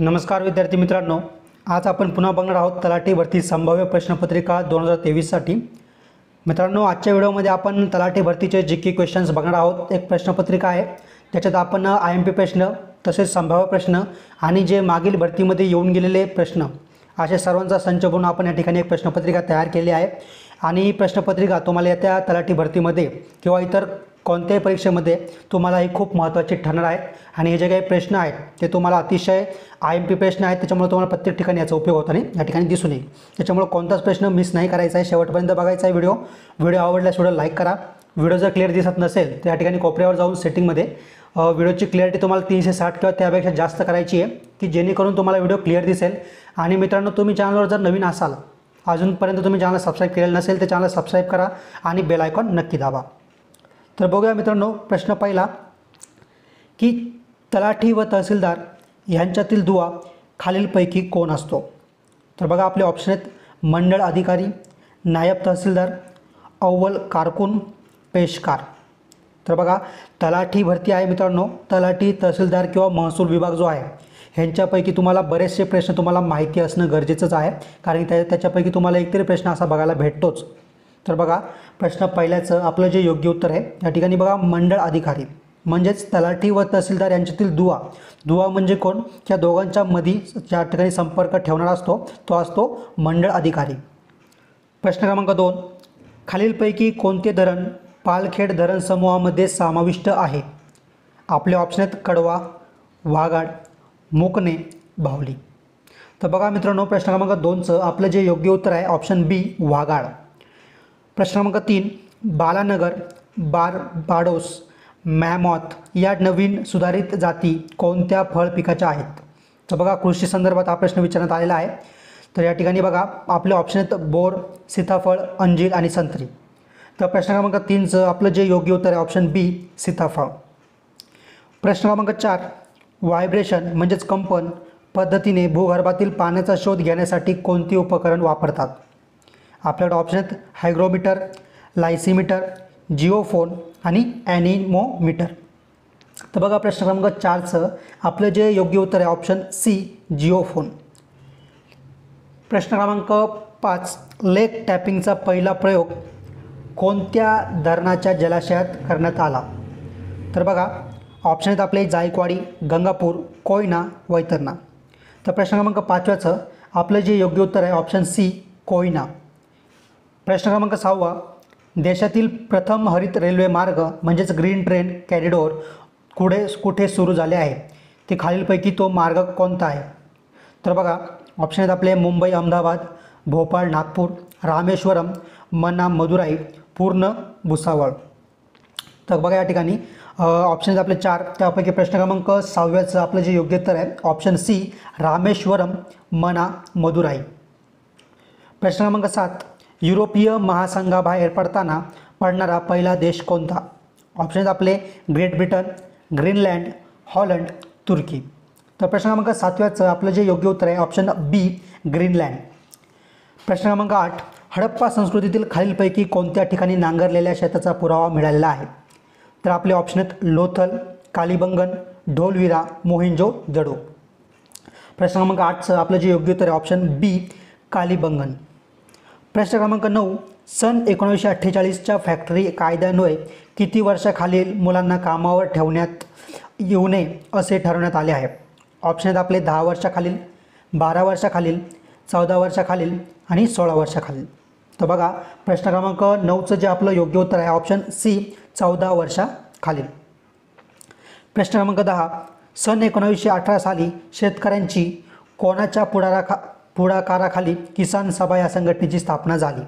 नमस्कार विद्यार्थी मित्रांनो, आज आपण पुन्हा बघणार आहोत तलाठी भरती संभाव्य प्रश्नपत्रिका 2023 साठी। मित्रांनो, आजच्या व्हिडिओमध्ये आपण तलाठी भरतीचे जीके क्वेश्चन्स बघणार आहोत। एक प्रश्नपत्रिका आहे त्याच्यात आपण IMP प्रश्न तसेच संभाव्य प्रश्न आणि जे मागील भरतीमध्ये येऊन गेलेले प्रश्न अशा सर्वांचा संच बनवून आपण या ठिकाणी एक प्रश्नपत्रिका तयार केली आहे। आणि ही प्रश्नपत्रिका तुम्हाला येत्या तलाठी भरतीमध्ये किंवा इतर कोणत्याही परीक्षेमध्ये तुम्हाला ही खूप महत्त्वाची ठरणार आहे। आणि हे जे काही प्रश्न आहेत ते तुम्हाला अतिशय IMP प्रश्न आहेत, त्याच्यामुळे तुम्हाला प्रत्येक ठिकाणी याचा उपयोग होताना या ठिकाणी दिसून येईल। त्याच्यामुळे कोणताच प्रश्न मिस नाही करायचा आहे, शेवटपर्यंत बघायचा आहे व्हिडिओ आवडल्यास व्हिडिओ लाईक करा। व्हिडिओ जर क्लिअर दिसत नसेल तर या ठिकाणी कोपऱ्यावर जाऊन सेटिंगमध्ये व्हिडिओची क्लिअरिटी तुम्हाला 360 किंवा त्यापेक्षा जास्त करायची आहे की जेणेकरून तुम्हाला व्हिडिओ क्लिअर दिसेल। आणि मित्रांनो, तुम्ही चॅनलवर जर नवीन असाल, अजूनपर्यंत तुम्ही चॅनल सबस्क्राईब केलेलं नसेल तर चॅनल सबस्क्राईब करा आणि बेल आयकॉन नक्की दाबा। तर बघूया मित्रांनो, प्रश्न पहिला की तलाठी व तहसीलदार यांच्यातील दुवा खालीलपैकी कोण असतो? तर बघा, आपले ऑप्शन आहेत मंडळ अधिकारी, नायब तहसीलदार, अव्वल कारकून, पेशकार। तर बघा, तलाठी भरती आहे मित्रांनो, तलाठी, तहसीलदार किंवा महसूल विभाग जो आहे ह्यांच्यापैकी तुम्हाला बरेचसे प्रश्न तुम्हाला माहिती असणं गरजेचंच आहे, कारण त्याच्यापैकी तुम्हाला एकतरी प्रश्न असा बघायला भेटतोच। तर बघा, प्रश्न पहिल्याचं आपलं जे योग्य उत्तर आहे या ठिकाणी बघा, मंडळ अधिकारी म्हणजेच तलाठी व तहसीलदार यांच्यातील दुवा म्हणजे कोण? त्या दोघांच्या मध्ये ज्या ठिकाणी संपर्क ठेवणारा असतो तो असतो मंडळ अधिकारी। प्रश्न क्रमांक 2, खालीलपैकी कोणते धरण पालखेड धरण समूहामध्ये समाविष्ट आहे? आपले ऑप्शन आहेत कडवा, वाघाड, मुकणे, बाहुली। तर बघा मित्रांनो, प्रश्न क्रमांक 2चं आपलं जे योग्य उत्तर आहे ऑप्शन बी, वाघाड। प्रश्न क्रमांक 3, बालानगर, बारबाडोस, मॅमॉथ या नवीन सुधारित जाती कोणत्या फळ पिकाच्या आहेत? तर बघा, कृषी संदर्भात हा प्रश्न विचारण्यात आलेला आहे। तर या ठिकाणी बघा, आपले ऑप्शन आहेत बोर, सीताफळ, अंजीर आणि संत्री। तर प्रश्न क्रमांक 3चं आपलं जे योग्य उत्तर आहे ऑप्शन बी, सीताफळ। प्रश्न क्रमांक 4, व्हायब्रेशन म्हणजेच कंपन पद्धतीने भूगर्भातील पाण्याचा शोध घेण्यासाठी कोणती उपकरण वापरतात? आपल्याकडे ऑप्शन आहेत हायग्रोमीटर, लायसीमीटर, जिओफोन आणि ॲनिमोमीटर। तर बघा, प्रश्न क्रमांक 4चं आपलं जे योग्य उत्तर आहे ऑप्शन सी, जिओफोन। प्रश्न क्रमांक 5, लेक टॅपिंगचा पहिला प्रयोग कोणत्या धरणाच्या जलाशयात करण्यात आला? तर बघा, ऑप्शन आहेत आपले जायकवाडी, गंगापूर, कोयना, वैतरणा। तर प्रश्न क्रमांक 5चं आपलं जे योग्य उत्तर आहे ऑप्शन सी, कोयना। प्रश्न क्रमांक 6, देशातील प्रथम हरित रेल्वे मार्ग म्हणजेच ग्रीन ट्रेन कॉरिडॉर कुठे सुरू झाले आहे? ते खालीलपैकी तो मार्ग कोणता आहे? तर बघा, ऑप्शन आहेत आपले मुंबई अहमदाबाद, भोपाळ नागपूर, रामेश्वरम, मन्ना मदुराई, पूर्ण भुसावळ। तर बघा, या ठिकाणी ऑप्शन आहेत आपले 4, त्यापैकी प्रश्न क्रमांक 6चं आपलं जे योग्य उत्तर आहे ऑप्शन सी, रामेश्वरम, मना मदुराई। प्रश्न क्रमांक 7, युरोपीय महासंघाबाहेर पडताना पडणारा पहिला देश कोणता? ऑप्शन आहेत आपले ग्रेट ब्रिटन, ग्रीनलँड, हॉलंड, तुर्की। तर प्रश्न क्रमांक 7चं आपलं जे योग्य उत्तर आहे ऑप्शन बी, ग्रीनलँड। प्रश्न क्रमांक 8, हडप्पा संस्कृतीतील खालीलपैकी कोणत्या ठिकाणी नांगरलेल्या शेताचा पुरावा मिळालेला आहे? तर आपले ऑप्शन आहेत लोथल, कालिबंगन, ढोलविरा, मोहिंजो दडो। प्रश्न क्रमांक 8चं आपलं जे योग्य उत्तर आहे ऑप्शन बी, कालिबंगन। प्रश्न क्रमांक 9, सन 1948च्या फॅक्टरी कायद्यान्वये किती वर्षाखालील मुलांना कामावर ठेवण्यात येऊ नये असे ठरवण्यात आले आहे? ऑप्शन आहेत आपले 10 वर्षाखालील, 12 वर्षाखालील, 14 वर्षाखालील आणि 16 वर्षाखालील। तर बघा, प्रश्न क्रमांक 9चं जे आपलं योग्य उत्तर आहे ऑप्शन सी, 14 वर्षाखालील। प्रश्न क्रमांक 10, सन 1918 साली शेतकऱ्यांची कोणाच्या पुढाकाराखाली किसान सभा या संघटनेची स्थापना झाली?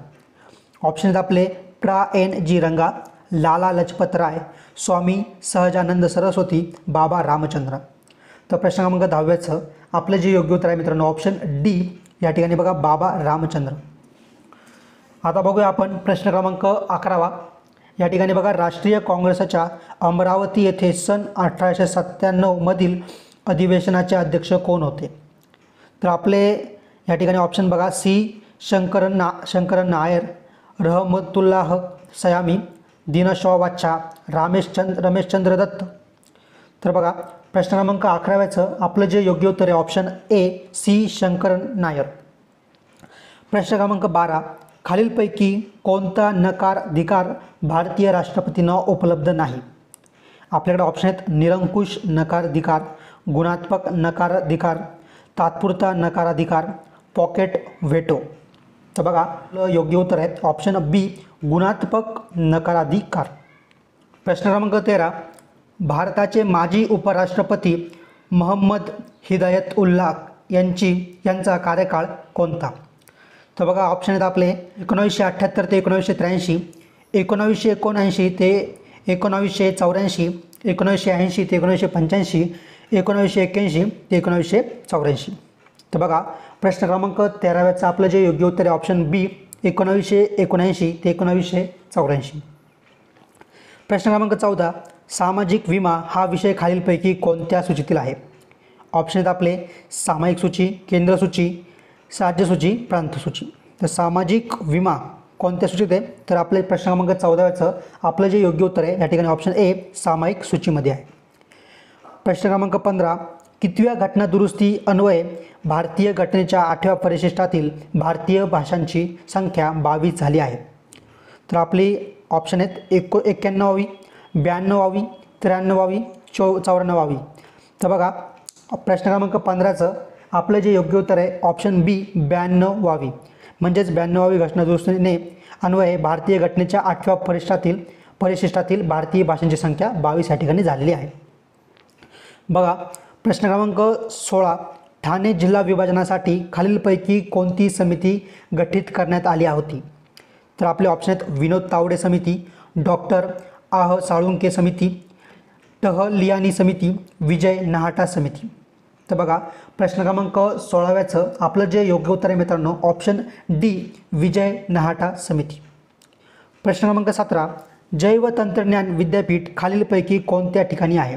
ऑप्शन आहेत आपले प्रा.एन.जी. रंगा, लाला लजपत राय, स्वामी सहजानंद सरस्वती, बाबा रामचंद्र। तर प्रश्न क्रमांक 10चं आपलं जे योग्य उत्तर आहे मित्रांनो ऑप्शन डी, या ठिकाणी बघा, बाबा रामचंद्र। आता बघूया आपण प्रश्न क्रमांक 11, या ठिकाणी बघा, राष्ट्रीय काँग्रेसच्या अमरावती येथे सन 1897 मधील अधिवेशनाचे कोण होते? तर आपले या ठिकाणी ऑप्शन बघा, सी, शंकरन नायर, रहमतुल्लाह सयामी, दिनशॉ वाच्छा, रमेशचंद्र दत्त। तर बघा, प्रश्न क्रमांक 11 आपलं जे योग्य उत्तर आहे option A C Sankaran Nair. प्रश्न क्रमांक 12 खालीलपैकी कोणता नकाराधिकार भारतीय राष्ट्रपतींना उपलब्ध नाही. आपल्याकडे ऑप्शन आहेत निरंकुश नकाराधिकार, गुणात्मक नकाराधिकार, तात्पुरता नकाराधिकार, पॉकेट व्हेटो. तर बघा योग्य उत्तर आहे ऑप्शन बी गुणात्मक नकाराधिकार. प्रश्न क्रमांक 13 भारताचे माजी उपराष्ट्रपती मोहम्मद हिदायतउल्ला यांचा कार्यकाळ कोणता. तर बघा ऑप्शन आहेत आपले 1978 ते 1983, 1979 ते 1984, 1980 ते 1985, 1981 ते 1984. तर बघा प्रश्न क्रमांक 13 आपलं जे योग्य उत्तर आहे ऑप्शन बी 1979 ते 1984. प्रश्न क्रमांक 14 सामाजिक विमा हा विषय खालीलपैकी कोणत्या सूचीतील आहे. ऑप्शन आहेत आपले सामायिक सूची, केंद्र सूची, राज्यसूची, प्रांत सूची. तर सामाजिक विमा कोणत्या सूचीत आहे तर आपले प्रश्न क्रमांक 14 आपलं जे योग्य उत्तर आहे या ठिकाणी ऑप्शन ए सामायिक सूचीमध्ये आहे. प्रश्न क्रमांक 15 कितव्या घटना दुरुस्ती अन्वये भारतीय घटनेच्या 8व्या परिशिष्टातील भारतीय भाषांची संख्या 22 झाली आहे. तर आपली ऑप्शन आहेत 91वी, 92वी, 93वी, 94वी. तर बघा प्रश्न क्रमांक 15 आपलं जे योग्य उत्तर आहे ऑप्शन बी 92वी म्हणजेच 92वी घटना दुरुस्तीने अन्वये भारतीय घटनेच्या 8व्या परिशिष्टातील भारतीय भाषांची संख्या 22 या ठिकाणी झालेली आहे. बघा प्रश्न क्रमांक 16 ठाणे जिल्हा विभाजनासाठी खालीलपैकी कोणती समिती गठीत करण्यात आली होती. तर आपले ऑप्शन आहेत विनोद तावडे समिती, डॉक्टर आह साळुंके समिती, टहलियानी समिती, विजय नहाटा समिती. तर बघा प्रश्न क्रमांक 16 आपलं जे योग्य उत्तर आहे मित्रांनो ऑप्शन डी विजय नहाटा समिती. प्रश्न क्रमांक 17 जैवतंत्रज्ञान विद्यापीठ खालीलपैकी कोणत्या ठिकाणी आहे.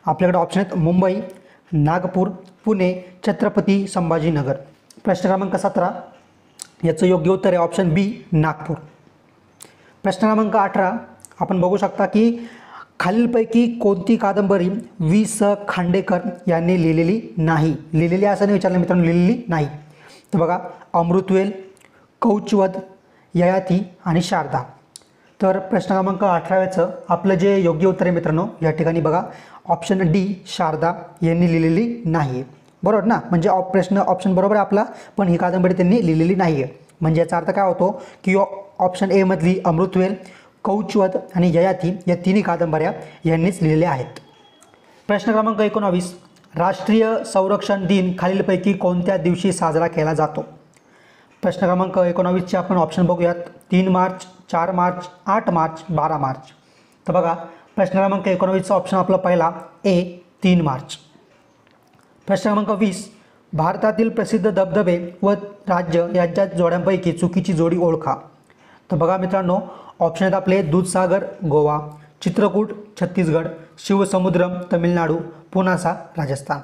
आपल्याकडे ऑप्शन आहेत मुंबई, नागपूर, पुणे, छत्रपती संभाजीनगर. प्रश्न क्रमांक 17 याचं योग्य उत्तर आहे ऑप्शन बी नागपूर. प्रश्न क्रमांक 18 आपण बघू शकता की खालीलपैकी कोणती कादंबरी वि स खांडेकर यांनी लिहिलेली असं नाही विचारलं मित्रांनो, लिहिलेली नाही. तर बघा अमृतवेल, कौचवद, ययाती आणि शारदा. तर प्रश्न क्रमांक 18 आपलं जे योग्य उत्तर आहे मित्रांनो या ठिकाणी बघा ऑप्शन डी शारदा यांनी लिहिलेली नाही. बरोबर ना, म्हणजे प्रश्न ऑप्शन बरोबर आहे आपला, पण ही कादंबरी त्यांनी लिहिलेली नाही आहे. म्हणजे याचा अर्थ काय होतो की ऑप्शन ए मधली अमृतवेल, कौचवद आणि ययाती या तिन्ही कादंबऱ्या यांनीच लिहिलेल्या आहेत. प्रश्न क्रमांक 19 राष्ट्रीय संरक्षण दिन खालीलपैकी कोणत्या दिवशी साजरा केला जातो. प्रश्न क्रमांक 19चे आपण ऑप्शन बघूयात 3 मार्च, 4 मार्च, 8 मार्च, 12 मार्च. तर बघा प्रश्न क्रमांक 19चा ऑप्शन आपला पहिला ए 3 मार्च. प्रश्न क्रमांक 20 भारतातील प्रसिद्ध धबधबे व राज्य यांच्या जोड्यांपैकी चुकीची जोडी ओळखा. तर बघा मित्रांनो ऑप्शन आहेत आपले दूधसागर गोवा, चित्रकूट छत्तीसगड, शिवसमुद्रम तमिळनाडू, पुनासा राजस्थान.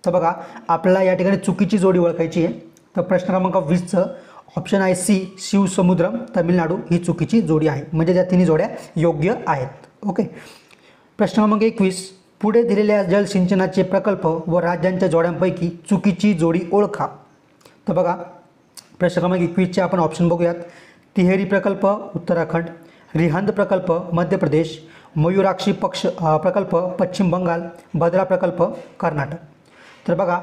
तर बघा आपल्याला या ठिकाणी चुकीची जोडी ओळखायची आहे. तर प्रश्न क्रमांक 20चं ऑप्शन आहे सी शिवसमुद्रम तमिळनाडू ही चुकीची जोडी आहे, म्हणजे त्या तिन्ही जोड्या योग्य आहेत. ओके. प्रश्न क्रमांक 21 पुढे दिलेल्या जलसिंचनाचे प्रकल्प व राज्यांच्या जोड्यांपैकी चुकीची जोडी ओळखा. तर बघा प्रश्न क्रमांक 21चे आपण ऑप्शन बघूयात तिहेरी प्रकल्प उत्तराखंड, रिहंद प्रकल्प मध्य प्रदेश, मयूराक्षी प्रकल्प पश्चिम बंगाल, भद्रा प्रकल्प कर्नाटक. तर बघा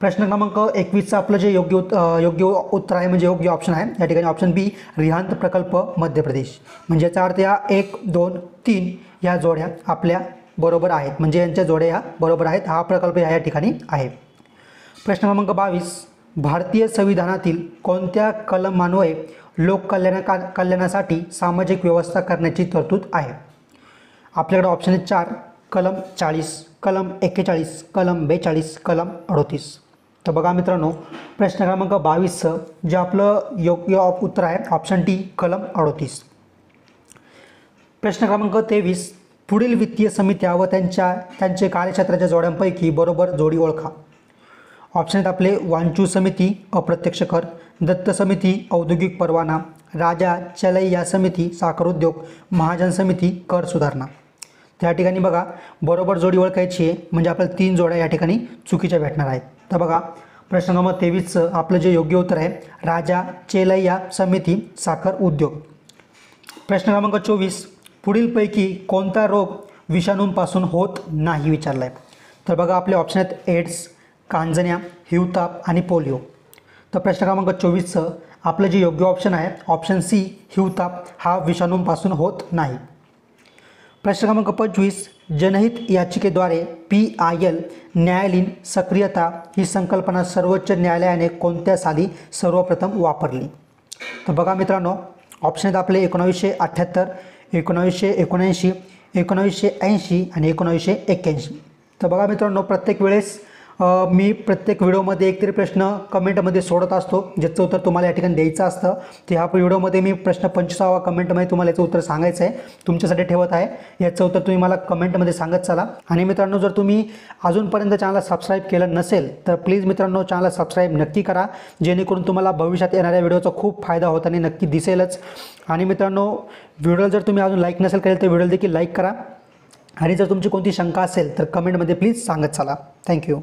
प्रश्न क्रमांक 21चं आपलं जे योग्य उत्तर आहे म्हणजे योग्य ऑप्शन आहे या ठिकाणी ऑप्शन बी रिहंद प्रकल्प मध्य प्रदेश. म्हणजे याचा अर्थ या 1, 2, 3 या जोड्या आपल्या बरोबर आहेत, म्हणजे यांच्या जोड्या या बरोबर आहेत. हा प्रकल्प या ठिकाणी आहे. प्रश्न क्रमांक 22 भारतीय संविधानातील कोणत्या कलमान्वये लोककल्याणासाठी सामाजिक व्यवस्था करण्याची तरतूद आहे. आपल्याकडे ऑप्शन आहे 4 कलम 40, कलम 41, कलम 42, कलम 38. तर बघा मित्रांनो प्रश्न क्रमांक 22चं जे आपलं योग्य उत्तर आहे ऑप्शन डी कलम 38. प्रश्न क्रमांक 23 पुढील वित्तीय समित्या व त्यांचे कार्यक्षेत्राच्या जोड्यांपैकी बरोबर जोडी ओळखा. ऑप्शन आहेत आपले वांचू समिती अप्रत्यक्ष कर, दत्त समिती औद्योगिक परवाना, राजा चलैया समिती साखर उद्योग, महाजन समिती कर सुधारणा. त्या ठिकाणी बघा बरोबर जोडी ओळखायची आहे, म्हणजे आपल्याला 3 जोड्या या ठिकाणी चुकीच्या भेटणार आहेत. तर बघा प्रश्न क्रमांक 23चं आपलं जे योग्य उत्तर आहे राजा चेलैया समिती साखर उद्योग. प्रश्न क्रमांक 24 पुढीलपैकी कोणता रोग विषाणूंपासून होत नाही विचारला आहे. तर बघा आपले ऑप्शन आहेत एड्स, कांजण्या, हिवताप आणि पोलिओ. तर प्रश्न क्रमांक 24चं आपलं जे योग्य ऑप्शन आहे ऑप्शन सी हिवताप हा विषाणूंपासून होत नाही. प्रश्न क्रमांक 25 जनहित याचिकेद्वारे PIL न्यायालयीन सक्रियता ही संकल्पना सर्वोच्च न्यायालयाने कोणत्या साली सर्वप्रथम वापरली. तर बघा मित्रांनो ऑप्शन आहेत आपले 1978, 1979, 1980 आणि 1981. तर बघा मित्रांनो प्रत्येक वेळेस मी प्रत्येक व्हिडिओमध्ये एकतरी प्रश्न कमेंटमध्ये सोडत असतो ज्याचं उत्तर तुम्हाला या ठिकाणी द्यायचं असतं. ते ह्या व्हिडिओमध्ये मी प्रश्न 25वा कमेंटमध्ये तुम्हाला याचं उत्तर सांगायचं आहे, तुमच्यासाठी ठेवत आहे. याचं उत्तर तुम्ही मला कमेंटमध्ये सांगत चला. आणि मित्रांनो जर तुम्ही अजूनपर्यंत चॅनलला सबस्क्राईब केलं नसेल तर प्लीज मित्रांनो चॅनलला सबस्क्राईब नक्की करा, जेणेकरून तुम्हाला भविष्यात येणाऱ्या व्हिडिओचा खूप फायदा होताना नक्की दिसेलच. आणि मित्रांनो व्हिडिओला जर तुम्ही अजून लाईक नसेल केलं तर व्हिडिओला देखील लाईक करा. आणि जर तुमची कोणती शंका असेल तर कमेंटमध्ये प्लीज सांगत चला. थँक्यू.